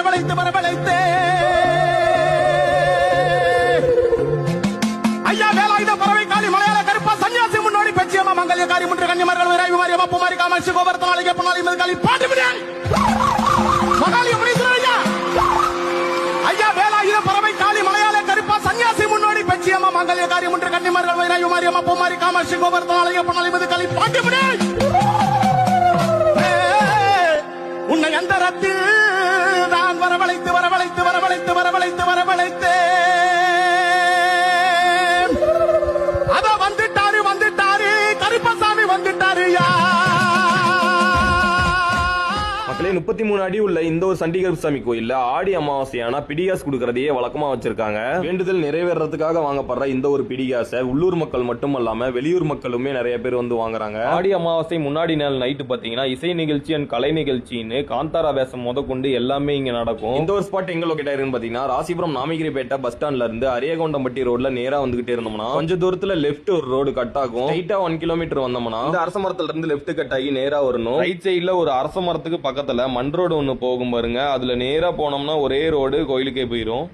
வரவழைத்து வரவழைத்து ஐயா வேலாயுத பறவை காளி மலையாள கருப்பா சன்னியாசி முன்னோடி பெச்சியம்மா மங்கல்யக்காரி முன்று கன்னிமார்கள் வீராய் விமாரி அப்புமாரி காமாட்சி கோபுரத்தனாளிகை பொன்னாளி மதுக்காளி பாட்டு விடாய் மகாலி முனீஸ்வரர் ஐயா ஐயா வேலாயுத பறவை காளி மலையாள கருப்பா சன்னியாசி முன்னோடி பெச்சியம்மா மங்கல்யக்காரி முன்று கன்னிமார்கள் வீராய் விமாரி அப்புமாரி காமாட்சி கோபுரத்தனாளிகை பொன்னாளி மதுக்காளி பாட்டு விடாய் உன்னை அந்தரத்தில் நான் வரவழைத்து வரவழைத்து வரவழைத்து வரவழைத்து வரவழைத்து அத வந்துட்டாரு வந்துட்டாரு கருப்பசாமி வந்துட்டாரு யா 33 அடி உள்ள இந்த ஒரு சண்டி கருப்பசாமி கோயில்ல ஆடி அமாவாசையான பிடிகாஸ் கொடுக்கறதையே வழக்கமா வச்சிருக்காங்க. வேண்டுதல் நிறைவேறதுக்காக வாங்கப்படுற இந்த ஒரு பிடிகாசை உள்ளூர் மக்கள் மட்டும் இல்லாம வெளியூர் மக்களுமே நிறைய பேர் வந்து வாங்குறாங்க. ஆடி அமாவாசை முன்னாடி நாள் நைட்டு பாத்தீங்கன்னா இசை நிகழ்ச்சி அண்ட் கலை நிகழ்ச்சின்னு காந்தாரா வேஷம் முதற்கொண்டு எல்லாமே இங்க நடக்கும். இந்த ஒரு ஸ்பாட் எங்க லொகேட் ஆயிருக்குன்னு பாத்தீங்கன்னா ராசிபுரம் நாமகிரிப்பேட்டை பஸ் ஸ்டாண்ட்ல இருந்து அரியகொண்டம்பட்டி ரோட்ல நேரா வந்துகிட்டே இருந்தோம்னா கொஞ்ச தூரத்துல லெப்ட் ஒரு ரோடு கட் ஆகும். ஸ்ட்ரைட்டா 1 கிலோமீட்டர் வந்தோம்னா இந்த அரச மரத்துல இருந்து லெப்ட் கட் ஆகி நேரா வரணும். ரைட் சைட்ல ஒரு அரச மரத்துக்கு பக்கத்துல மண் ரோடு ஒண்ணு போகும் பாருங்க. அதுல நேரா போனோம்னா ஒரே ரோடு கோயிலுக்கே போயிரும்.